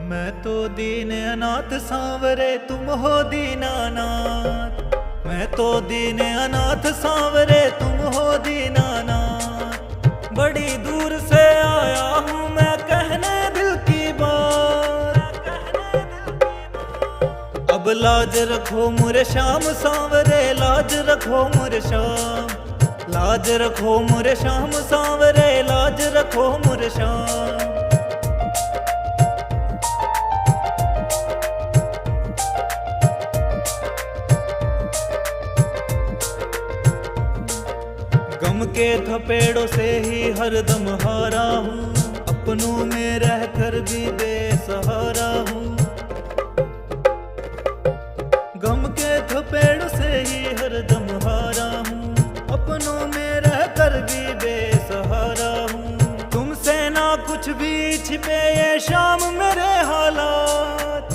मैं तो दीन अनाथ सांवरे तुम हो दीनानाथ। मैं तो दीन अनाथ सांवरे तुम हो दीनानाथ। बड़ी दूर से आया हूँ मैं कहने दिल की बात। अब लाज रखो मुरे श्याम सांवरे, लाज रखो मुरे श्याम। लाज रखो मुरे श्याम सांवरे, लाज रखो मुरे श्याम। गम के थपेड़ों से ही हरदम हारा हूँ, अपनों में रहकर भी बेसहारा हूँ। गम के थपेड़ों से ही हरदम हारा हूँ, अपनों में रहकर भी बेसहारा हूँ। तुमसे ना कुछ भी छिपे ये शाम मेरे हालात।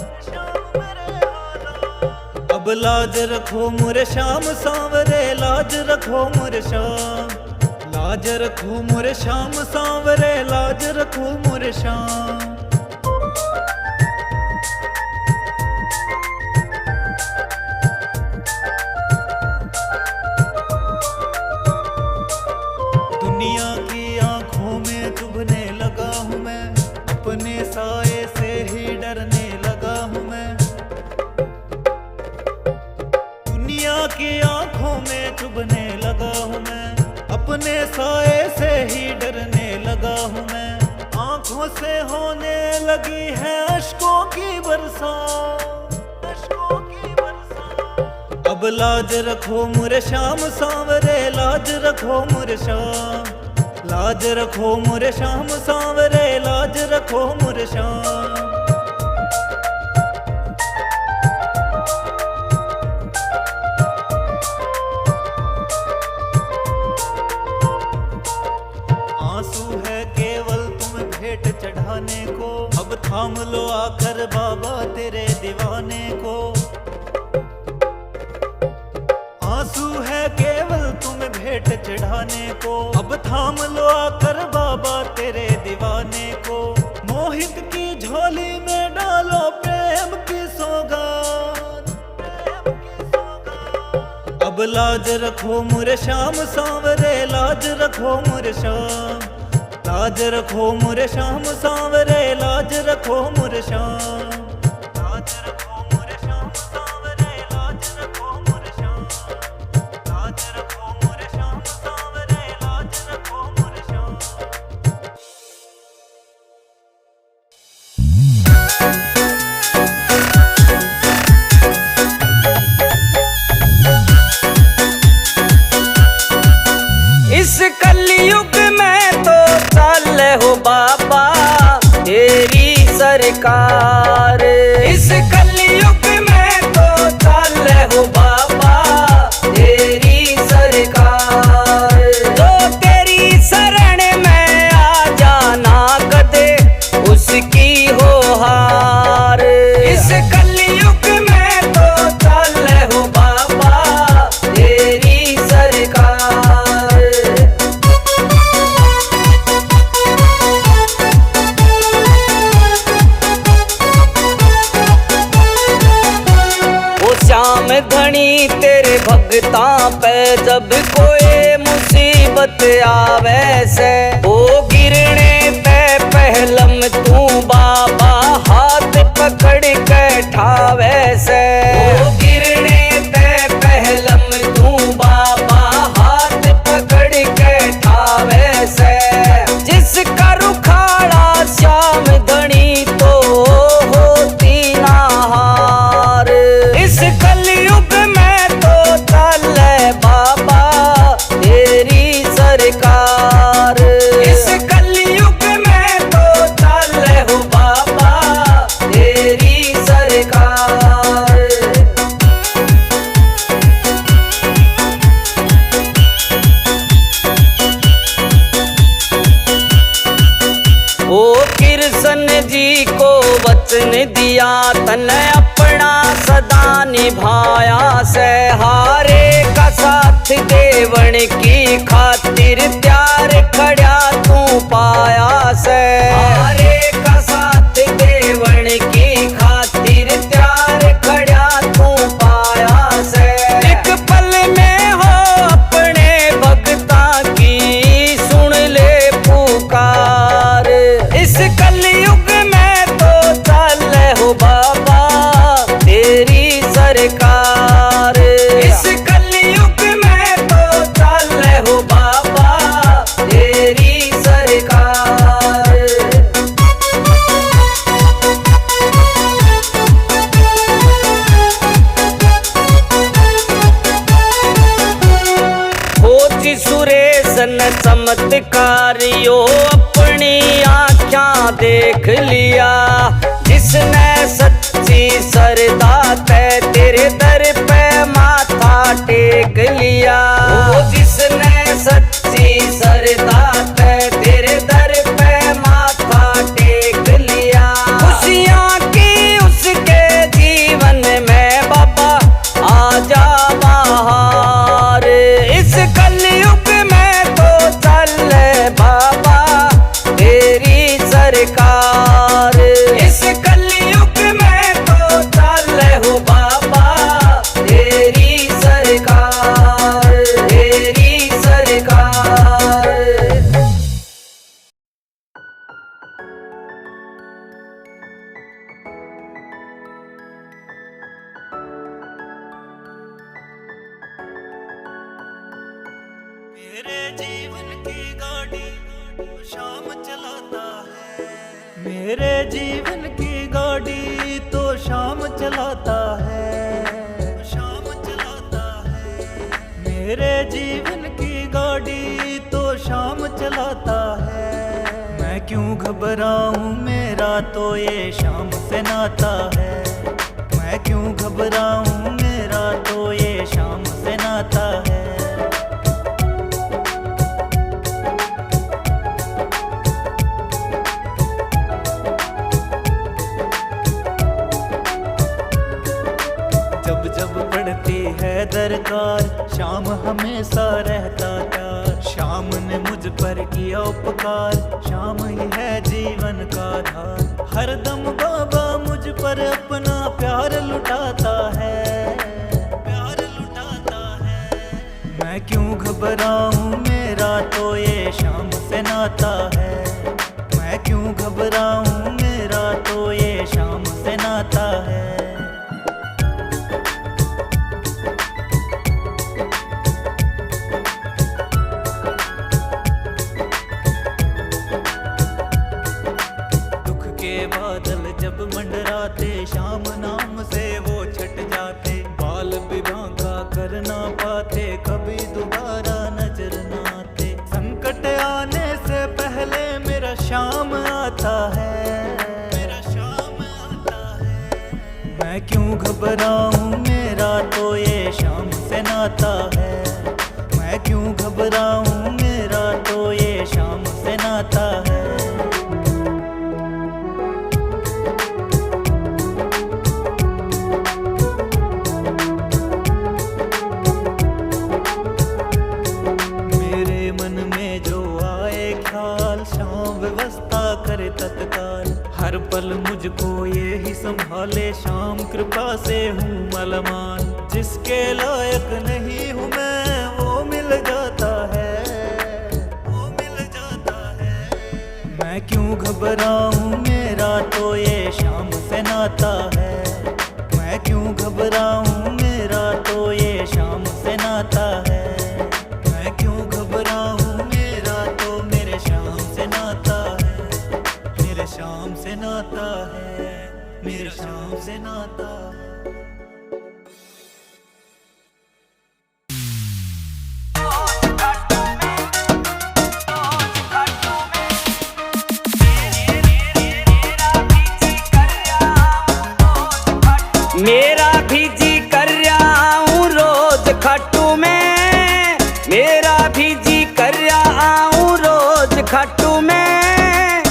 अब लाज रखो मुरे श्याम सांवरे, लाज रखो मुरे श्याम। लाज रखो मुरे श्याम सांवरे, लाज रखो मुरे श्याम। दुनिया की आंखों में चुभने लगा हूँ मैं, अपने साए से ही डरने लगा हूँ मैं। दुनिया की आंखों में चुभने लगा हूँ मैं, अपने साए से ही डरने लगा हूँ मैं। आंखों से होने लगी है अश्कों की बरसात, अश्कों की बरसात। अब लाज रखो मुरे श्याम सांवरे, लाज रखो मुरे श्याम। लाज रखो मुरे श्याम सांवरे, लाज रखो मुरे श्याम। आंसू है केवल तुम भेंट चढ़ाने को, अब थाम लो आकर बाबा तेरे दीवाने को। आंसू है केवल तुम भेंट चढ़ाने को, अब थाम लो आकर बाबा तेरे दीवाने को। मोहित की झोली में डालो प्रेम की सौगात, प्रेम की सौगात। अब लाज रखो मुरे श्याम सांवरे, लाज रखो मुरे श्याम। लाज रखो मुरे श्याम सांवरे, लाज रखो मुरे श्याम। लाज रखो मुरे श्याम सांवरे, लाज रखो मुरे श्याम। लाज रखो मुरे श्याम सांवरे, लाज रखो मुरे श्याम। इस कलयुग में तो चल हो बाबा तेरी सरकार। इस कलयुग में तो चल हो बाबा तेरी सरकार। तो तेरी शरण में आ जाना कदे उसकी हो हार। इस कलयुग में तो चल हो बाबा तेरी सरकार। श्याम धनी तेरे भगतां पे जब कोई मुसीबत आवे से, ओ गिरने पे पहलम तू बाबा हाथ पकड़ के ठावे से। ओ गिरने पे पहलम तू बाबा हाथ पकड़ के ठावे से। जिसका रुखाड़ा श्याम धनी तो होती ना हार। इस कलयुग में तो चल बाबा तेरी सरकार। इस कलयुग में तो चल हो बाबा तेरी सरकार। ओ कृष्ण जी को वचन दिया तने अपना सदा निभाया से। हारे का साथ देवण की खातिर त्यार खड़ा तू पाया से। हारे का साथ देवण की खातिर त्यार खड़ा तू पाया से। एक पल में हो अपने भक्ता की सुन ले पुकार। इस कलयुग में तो चल हो बाबा तेरी सरकार। इस कलयुग में तो चल हो बाबा तेरी सरकार। खोज सुरेशन चमत्कारियो अपनी आँखें देख लिया। जिसने सच्ची श्रद्धा तय तेरे दर पे माथा टेक लिया। वो जिसने सच्ची श्रद्धा तय तेरे दर पे माथा टेक लिया। खुशियाँ की उसके जीवन में बाबा आजा बाहर। इस कलयुग में तो चल बाबा तेरी सरकार। इस कलयुग में तो चल हो बाबा तेरी सरकार। तेरी सरकार। मेरे जीवन की गाड़ी शाम चलाता है। मेरे जीवन की गाड़ी तो शाम चलाता है। शाम चलाता है। मेरे जीवन की गाड़ी तो शाम चलाता है। मैं क्यों घबराऊं मेरा तो ये शाम से नाता है। मैं क्यों घबराऊं मेरा तो ये शाम से नाता है। जब जब पड़ती है दरकार शाम हमेशा रहता प्यार। शाम ने मुझ पर किया उपकार, शाम ही है जीवन का धार। हर दम बाबा मुझ पर अपना प्यार लुटाता है। प्यार लुटाता है। मैं क्यों घबराऊं मेरा तो ये शाम से नाता है। मैं क्यों घबराऊं मेरा तो ये शाम से नाता है। बादल जब मंडराते शाम नाम से वो छट जाते। बाल विवाह का कर ना पाते कभी दोबारा नजर ना आते। संकट आने से पहले मेरा शाम आता है। मेरा शाम आता है। मैं क्यों घबराऊं मेरा तो ये शाम से नाता है। मैं क्यों घबराऊं मेरा तो ये शाम से नाता है। करे तत्काल हर पल मुझको ये ही संभाले। शाम कृपा से हूँ मलमाल। जिसके लायक नहीं हूँ मैं वो मिल जाता है। वो मिल जाता है। मैं क्यों घबराऊं मेरा तो ये शाम से नाता है। मैं क्यों घबराऊं मेरा तो ये शाम से नाता है। मैं क्यों घबराऊं मेरा तो मेरे शाम से नाता है। मेरे शाम से नाता है। मेरे शाम से नाता है। मेरा भी जी कर रहा हूँ रोज खाटू में। मेरा भी जी कर रहा हूँ रोज खाटू में।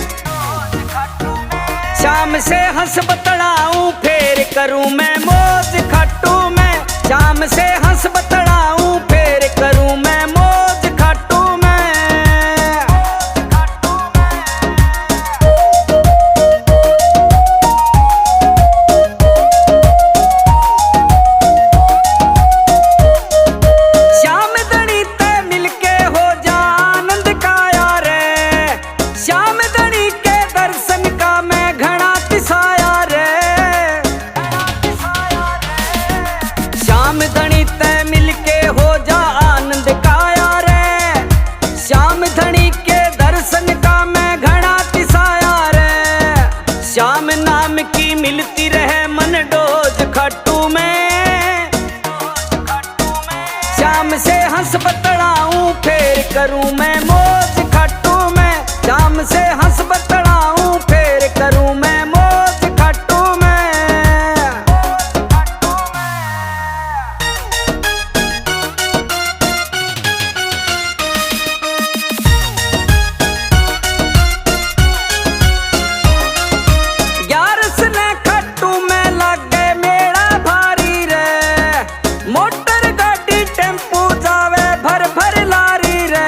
शाम से हंस बतड़ाऊं फिर करूं मैं मौज खाटू में। शाम से हंस बतड़ाऊं फिर करूं शाम से हंस बतड़ाऊं फिर करूं मैं मौज खट्टू में। शाम से हंस बतड़ाऊं फिर करूं मैं मौज खट्टू में। ग्यारस ने खट्टू में लग गए मेरा भारी रे। मोटर गाड़ी टेम्पू जावे भर भर लारी रे।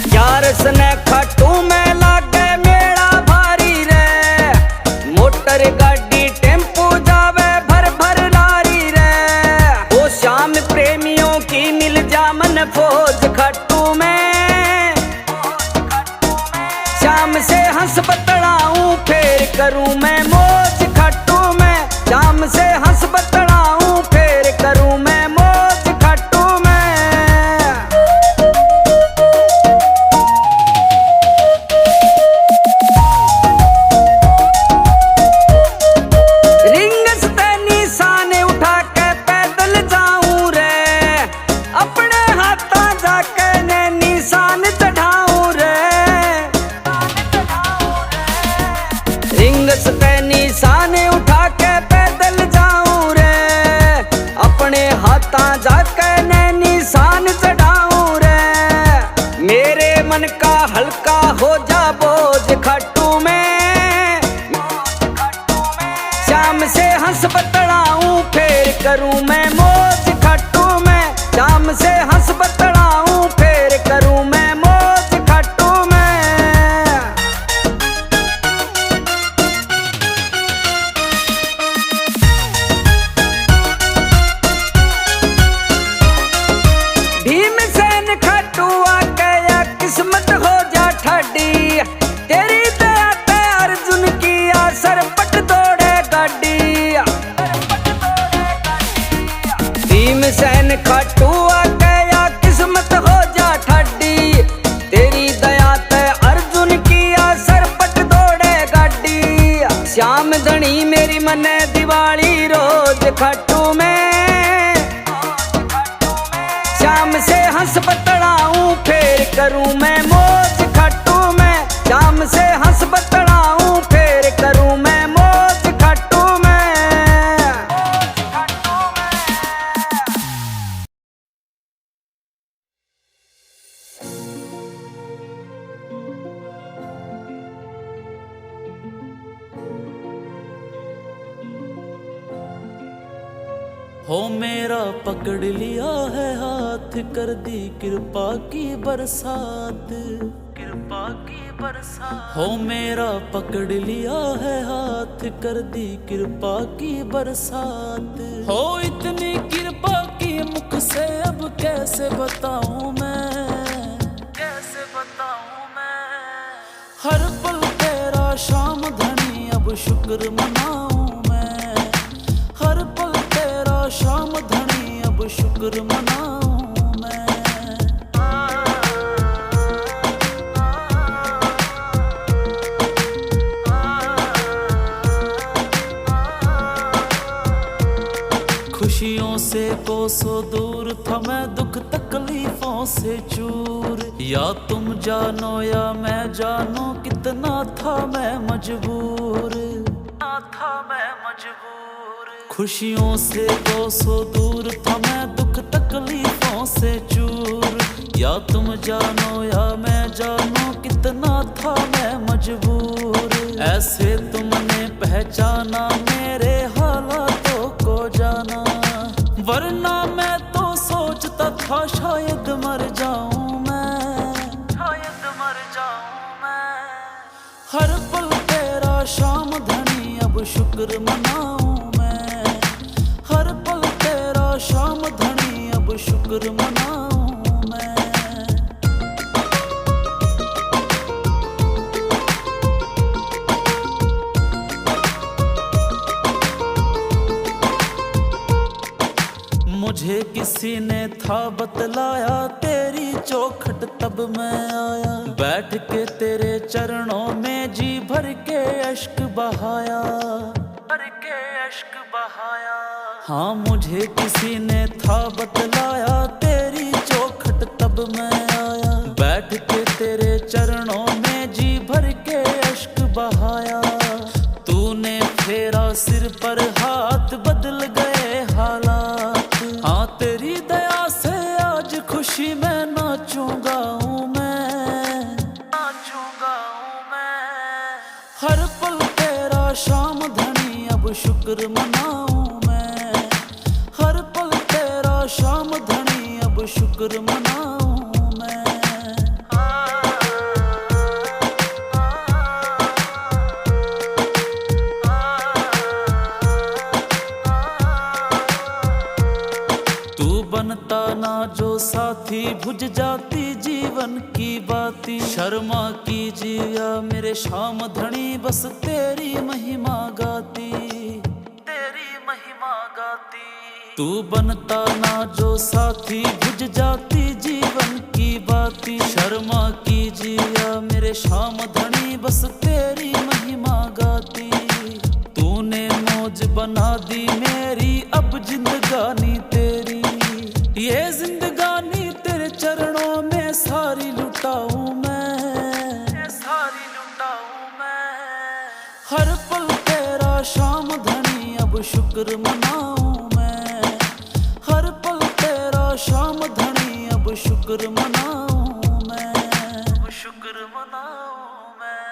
ग्यारस ने खट्टू में लग गए मेरा भारी रे। मोटर गाड़ी टेम्पू जावे भर भर लारी रे। वो शाम प्रेमियों की मिल जामन फौज खट्टू में। शाम से हंस बतड़ाऊं फिर करूं मैं मौज खट्टू में। शाम से हंस बतड़ाऊं फिर करूं मैं मौज खट्टू में। रिंग से निशान उठा के पैदल जाऊं रे। अपने हाथों जाके ने निशान चढ़ाऊं रे। रिंग से निशान उठा के पैदल जाऊं रे। अपने हाथों जाके ने निशान चढ़ाऊं रे। मेरे मन का हल्का हो जा बोझ खट्टू में। शाम से हंस बतड़ाऊं फिर करूं मैं मौज खट्टू में। शाम से हंस बतड़ाऊं फिर करूं मैं मौज खट्टू में। भीमसेन खट्टू आ गया किस्मत हो जा ठाडी। तेरी दया ते अर्जुन की सरपट दौड़े गाड़ी। भीमसेन खट्टू आ गया किस्मत हो जा ठाडी। तेरी दया ते अर्जुन की सरपट दौड़े गाड़ी। श्याम धनी मेरी मने दिवाली रोज खट्टू में। शाम से हंस बतड़ाऊं फिर करूं मैं मौज खट्टू में। शाम से हंस बतड़ाऊं फिर करूं मैं मौज खट्टू में। हो मेरा पकड़ लिया है हाथ कर दी कृपा की बरसात। कृपा की बरसात। हो मेरा पकड़ लिया है हाथ कर दी कृपा की बरसात। हो इतनी कृपा की मुख से अब कैसे बताऊं मैं। कैसे बताऊं मैं। हर पल तेरा शाम धनी अब शुक्र मनाऊं मैं। हर पल तेरा शाम धनी अब शुक्र मनाऊं मैं। खुशियों से कोसों दूर था मैं दुख तकलीफों से चूर। या तुम जानो या मैं जानूं कितना था मैं मजबूर। था मैं मजबूर। खुशियों से कोसों दूर था मैं दुख तकलीफों से चूर। या तुम जानो या मैं जानूं कितना था मैं मजबूर। ऐसे तुमने पहचाना मेरे हालातों को जाना। वरना मैं तो सोचता था शायद मर जाऊं मैं। शायद मर जाऊं मैं। हर पल तेरा शाम धनी अब शुक्र मनाऊं मैं। हर पल तेरा शाम धनी अब शुक्र मनाऊं मैं। मुझे किसी ने था बतलाया तेरी चौखट तब मैं आया। बैठ के तेरे चरणों में जी भर के अश्क बहाया। भर के अश्क बहाया। हाँ मुझे किसी ने था बतलाया, तेरी चौखट तब मैं आया। बैठ के तेरे चरणों में जी भर के अश्क बहाया। तूने फेरा सिर पर हाथ, बदल गए हालात। हाँ तेरी दया से आज खुशी में नाचूंगा हूँ मैं, नाचूंगा हूँ मैं। हर पल तेरा शाम धनी, अब शुक्र मनाऊं मैं। हर पल तेरा शाम धनी, अब शुक्र मनाऊं मैं। तू बनता ना जो साथी, बुझ जाती जीवन की बाती। शर्मा कीजिए मेरे शाम धनी, बस तेरी महिमा गाती, तेरी महिमा गाती। तू बनता ना जो साथी, बुझ जाती जीवन की बाती। शर्मा कीजिए मेरे शाम धनी, बस तेरी महिमा गाती। तूने मौज बना दी मेरी, अब जिंदगानी तेरी। ये जिंदगानी तेरे चरणों में सारी लुटाऊं मैं, सारी लुटाऊं मैं। हर पल तेरा शाम धनी, अब शुक्र मनाऊं मैं। हर पल तेरा शाम धनी, अब शुक्र मनाऊं मैं, अब शुक्र मनाऊं मैं।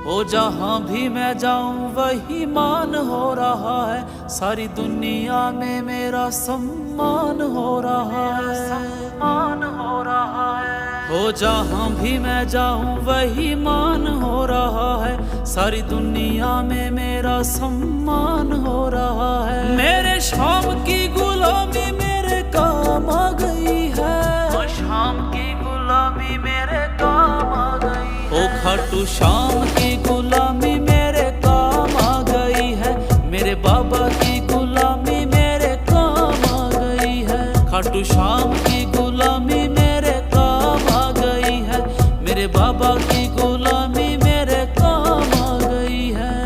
ओ जहाँ भी मैं जाऊं वही मान हो रहा है। सारी दुनिया में मेरा सम्मान हो रहा है, सम्मान हो रहा है। ओ जहाँ भी मैं जाऊं वही मान हो रहा है। सारी दुनिया में मेरा सम्मान हो रहा है। मेरे शाम की गुलामी मेरे काम आ गई है। ओ शाम की गुलामी मेरे काम आ गई। ओ खाटू शाम की गुलामी मेरे काम आ गई है। मेरे बाबा की गुलामी मेरे काम आ गई है। खाटू शाम की गुलामी मेरे काम आ गई है। मेरे बाबा की गुलामी मेरे काम आ गई है।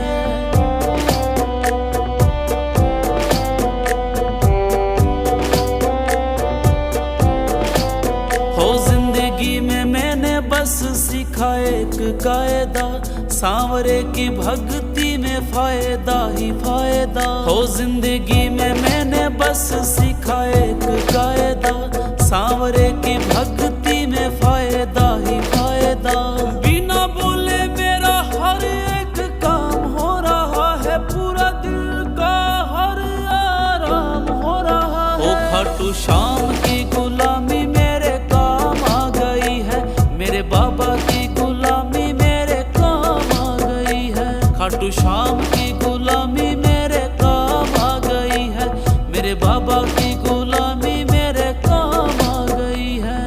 हो जिंदगी में मैंने बस सीखा एक कायदा, सांवरे की भक्ति में फायदा ही फायदा। हो जिंदगी में मैंने बस सीखा एक कायदा, सांवरे की भक्ति में फायदा ही फायदा। बिना बोले मेरा हर एक काम हो रहा है। पूरा दिल का हर आराम हो रहा है। ओ खाटू शाम की गुलामी मेरे काम आ गई है। मेरे बाबा की गुलामी मेरे काम आ गई है। खाटू शाम की गुलामी मेरे काम आ गई है। मेरे बाबा की गुलामी मेरे काम आ गई है।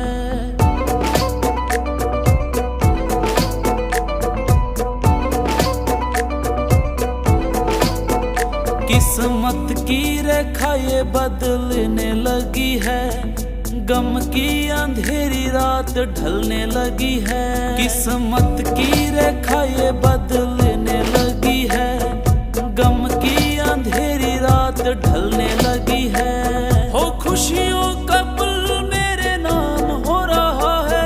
किस्मत की रेखा ये बदलने लगी है। गम की अंधेरी रात ढलने लगी है। किस्मत की रेखा ये बदलने लगी है। गम की अंधेरी रात ढलने लगी है। हो खुशियों का पल मेरे नाम हो रहा है।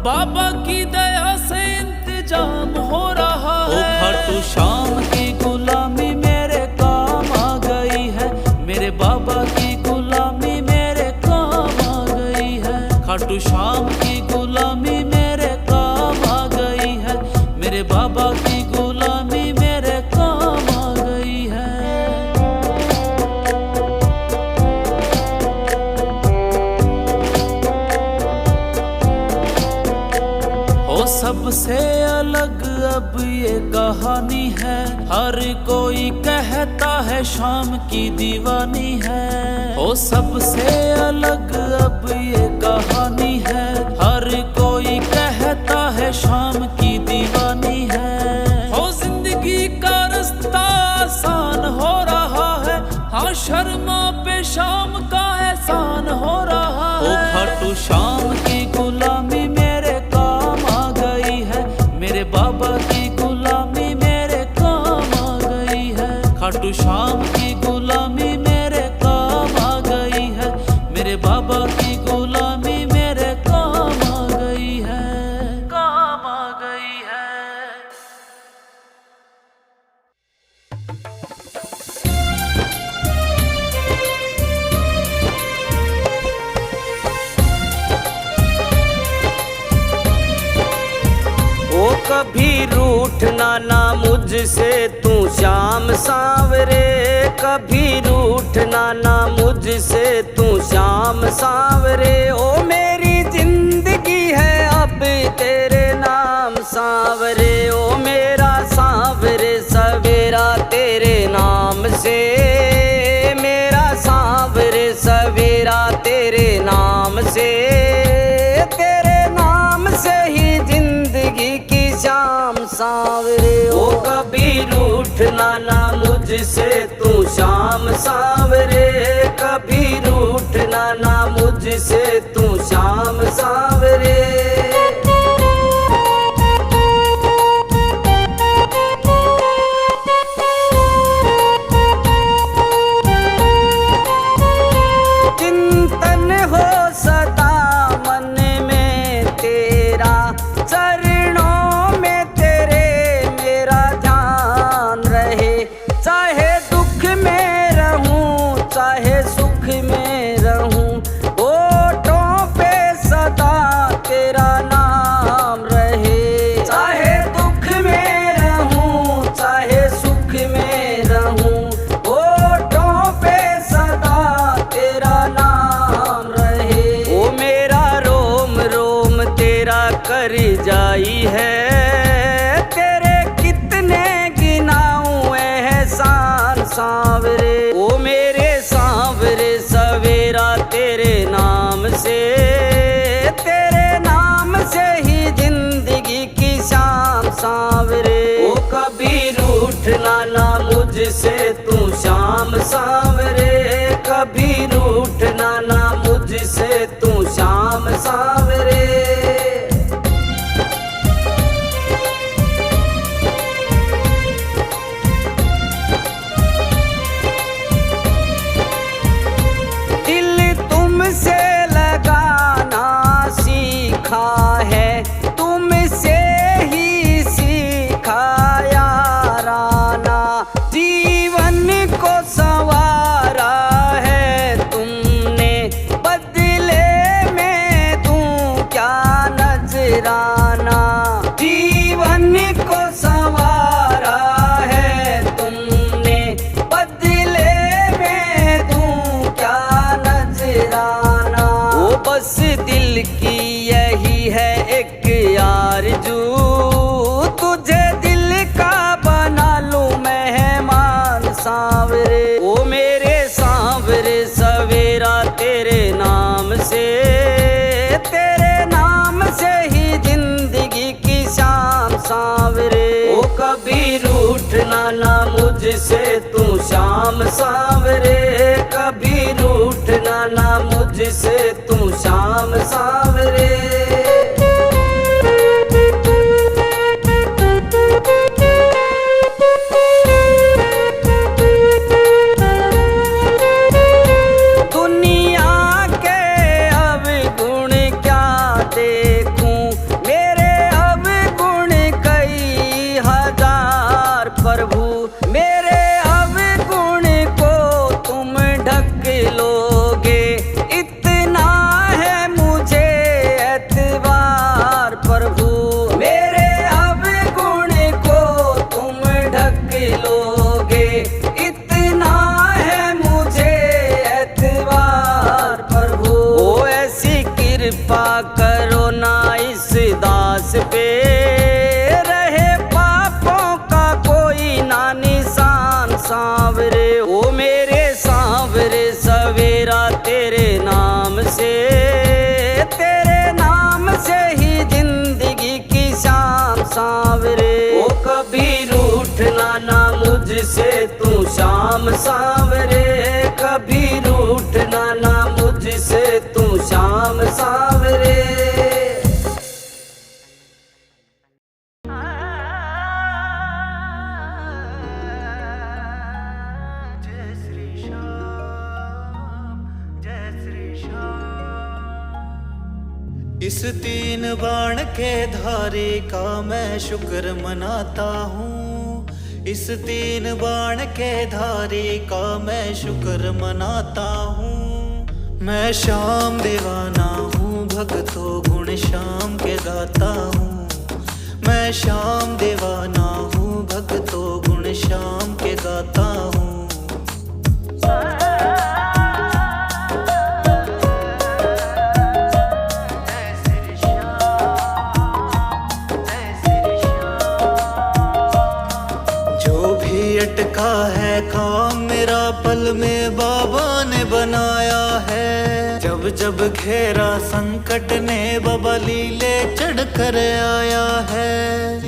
बाबा की दया से इंतजाम हो रहा है। ओ खाटू शाम की गुलामी मेरे काम आ गई है। मेरे बाबा की गुलामी मेरे काम आ गई है। खाटू शाम की गुलामी मेरे काम आ गई है। मेरे बाबा की गुलामी मेरे काम आ गई है। ओ सबसे अलग अब ये कहानी है। हर कोई कहता है शाम की दीवानी है। ओ सबसे अलग अब ये कहानी है। हर कोई कहता है शाम की दीवानी है। हो जिंदगी का रास्ता आसान हो रहा है। हाँ पे शाम का एहसान हो रहा है। ओ खाटू श्याम की गुलामी मेरे काम आ गई है, मेरे बाबा की गुलामी मेरे काम आ गई है। खाटू श्याम की गुलामी मेरे काम आ गई है, मेरे बाबा की गुलामी मेरे काम आ गई है, काम आ गई है। ओ कभी रूठना ना मुझसे तू श्याम सांवरे, कभी रूठना ना मुझसे तू श्याम सांवरे। ओ मेरी जिंदगी है अब तेरे नाम सांवरे, ओ मेरा सांवरे सवेरा तेरे नाम से, मेरा सांवरे सवेरा तेरे नाम से, तेरे नाम से ही जिंदगी की शाम सांवरे। ओ कभी रूठना ना मुझसे तू शाम सांवरे, कभी रूठना ना मुझसे तू शाम सांवरे। चिंतन हो सदा मन में तेरा, चरणों में तेरे मेरा ध्यान रहे। चाहे दुख में रहूं चाहे सुख में रहूं, होठों पे सदा तेरा नाम रहे। चाहे दुख में रहूं चाहे सुख में रहूं, होठों पे सदा तेरा नाम रहे। ओ मेरा रोम रोम तेरा कर जाई है, तेरे कितने गिनाऊं एहसान सांवरे। ओ मेरे सांवरे सवेरा तेरे नाम से, तेरे नाम से ही जिंदगी की शाम सांवरे। ओ कभी रूठना ना मुझसे तू शाम सांवरे, कभी रूठना ना मुझसे तू शाम सांवरे। दिल तुमसे लगाना सीखा है, तुमसे ही सीखा याराना। जीवन को संवारा है तुमने, बदले में दूं क्या नजराना। जीवन को संवारा है तुमने, बदले में दूं क्या नजराना। ओ बस दिल की यही है एक आरज़ू, तुझे दिल का बना लूं मेहमान सांवरे। ओ मेरे सांवरे सवेरा तेरे नाम से, तेरे नाम से ही जिंदगी की शाम सांवरे। ओ कभी रूठना ना मुझसे तू शाम सांवरे, कभी रूठना ना मुझसे तू शाम सांवरे। दुनिया के अवगुण क्या देखूं, मेरे अवगुण कई हजार प्रभु। मेरे अवगुण को तुम ढक लोगे, इतना है मुझे एतबार प्रभु। मेरे अवगुण को तुम ढक लोगे, इतना है मुझे एतबार प्रभु। ओ ऐसी कृपा करो ना इस दास पे, रहे पापों का कोई ना निशान सांवरे। ओ मेरे सांवरे सवेरा तेरे नाम से, तेरे नाम से ही जिंदगी की शाम सांवरे। ओ कभी रूठना ना मुझसे तू शाम सांवरे, कभी रूठना ना मुझसे तू श्याम सांवरे। इस तीन बाण के धारी का मैं शुक्र मनाता हूँ। इस तीन बाण के धारी का मैं शुक्र मनाता हूँ। मैं श्याम दीवाना हूँ, भक्तों गुण श्याम के गाता हूँ। मैं श्याम दीवाना हूँ, भक्तों गुण श्याम के गाता हूँ। अटका है काम मेरा पल में बाबा ने बनाया है। जब जब घेरा संकट ने बाबा लीले चढ़ कर आया है।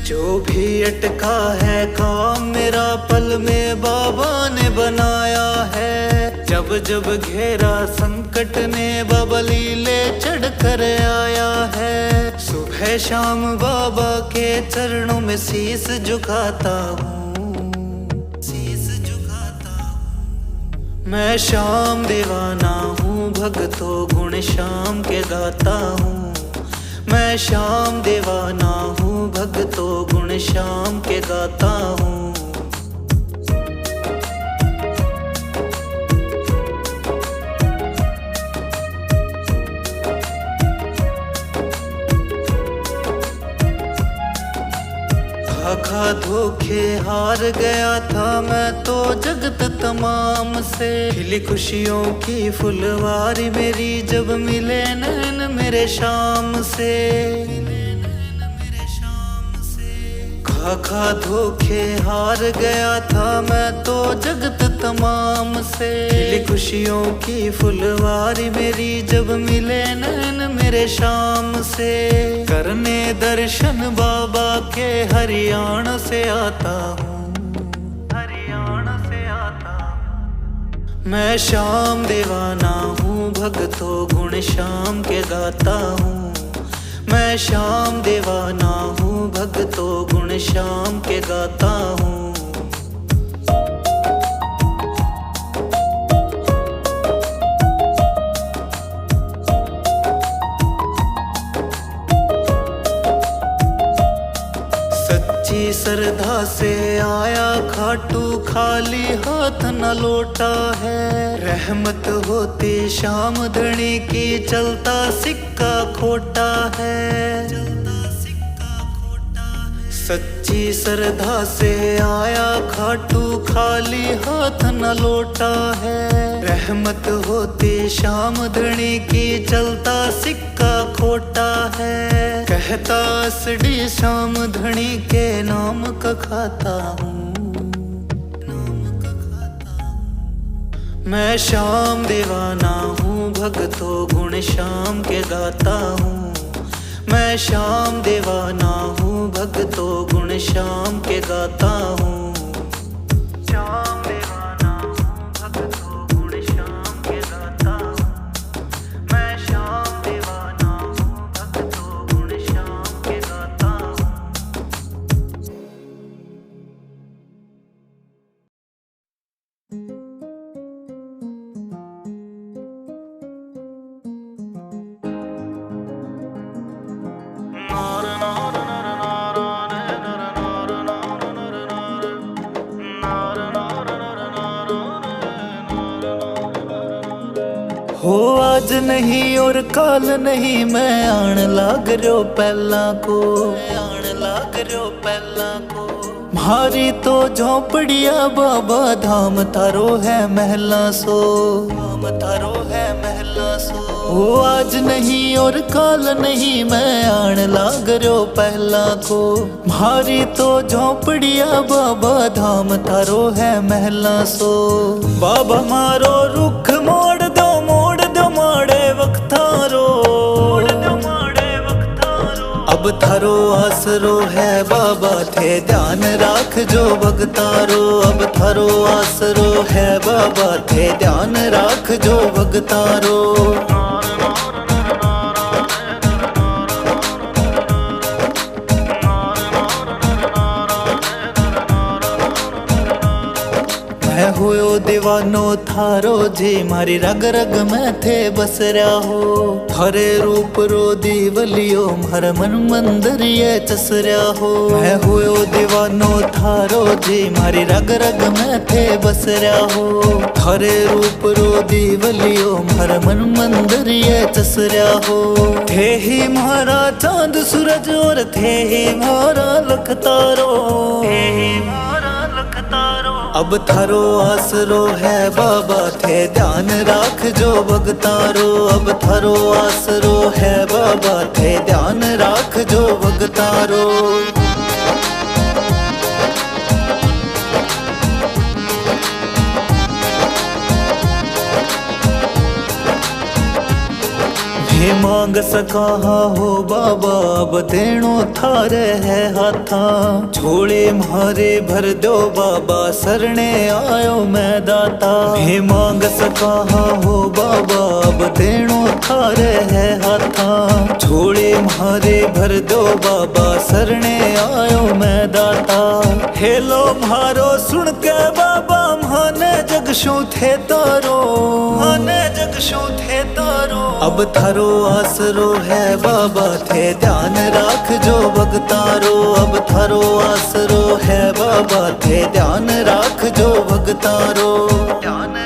जो भी अटका है काम मेरा पल में बाबा ने बनाया है। जब जब घेरा संकट ने बाबा लीले चढ़ कर आया है। सुबह शाम बाबा के चरणों में शीस झुकाता हूँ, शीस झुकाता हूँ। मैं श्याम दीवाना हूँ, भक्तों गुण श्याम के गाता हूँ। मैं श्याम दीवाना हूँ, भक्तों गुण श्याम के गाता हूँ। खा धोखे हार गया था मैं तो जगत तमाम से। खिली खुशियों की फुलवारी मेरी जब मिले नैन मेरे शाम से। खा धोखे हार गया था मैं तो जगत तमाम से। खिली खुशियों की फुलवारी मेरी जब मिले नैन मेरे शाम से। करने दर्शन बाबा के हरियाणा से आता हूँ, हरियाणा से आता हूँ। मैं श्याम दीवाना हूँ, भक्तों गुण श्याम के गाता हूँ। मैं श्याम दीवाना हूँ, भक्तों गुण श्याम के गाता हूँ। सच्ची श्रद्धा से आया खाटू, खाली हाथ न लौटा है। रहमत होती श्याम धनी की, चलता सिक्का खोटा है। सच्ची श्रद्धा से आया खाटू, खाली हाथ न लौटा है। रहमत होती श्याम धनी की, चलता सिक्का खोटा है। कहता असडी श्याम धनी के नाम का खाता हूँ, नाम का खाता हूँ। मैं श्याम दीवाना हूँ, भक्तों गुण श्याम के गाता हूँ। मैं श्याम दीवाना हूँ, भक्तों गुण श्याम के गाता हूँ। श्याम दीवाना हूँ, भक्तों गुण श्याम के गाता हूँ। मैं श्याम दीवाना हूँ, भक्तों गुण श्याम के गाता हूँ। हो आज नहीं और काल नहीं, मैं आन लाग रहो पहला को, आन लाग रहो पहला को। भारी तो झोंपड़िया बाबा धाम तारो है महला सो, धाम तारो है महला सो। हो आज नहीं और काल नहीं, मैं आन लाग रहो पहला को। भारी तो झोंपड़िया बाबा धाम तारो है महला सो। बाबा मारो रुख मोड़ दो, मोड़ दो माड़े वक्तारो, अब थारो आसरो है बाबा थे ध्यान राख जो भगतारो। अब थारो आसरो है बाबा थे ध्यान राख जो भगतारो। मैं हुयो दीवानो थारो जी मारी रग रग में थे बस रहा हो। थारे रूप रो दीवलियो मार मन मंदिर ये चस रहा हो। मैं हुयो दीवानो थारो जी मारी रग रग में थे बस रहा हो। थारे रूप रो दीवलियो मार मन मंदिर ये चस रहा हो। थे ही मारा चांद सूरज और थे ही मारा लखतारो। अब थारो आसरो है बाबा थे ध्यान राख जो भगतारो। अब थारो आसरो है बाबा थे ध्यान राख जो भगतारो। हे मांग सका हो बाबा अब देणो थारे है हाथा। झोले मारे भर दो बाबा सरणे आयो मैं दाता। हे मांग सका हो बाबा अब देणो थारे है हाथा। झोले मारे भर दो बाबा सरणे आयो मैं दाता। हेलो मारो सुन के बाबा माने जगशु थे तारो। माने जगशु थे तारो। अब थारो आसरो है बाबा थे ध्यान राख जो भगतारो। अब थारो आसरो है बाबा थे ध्यान राख जो भगतारो। ध्यान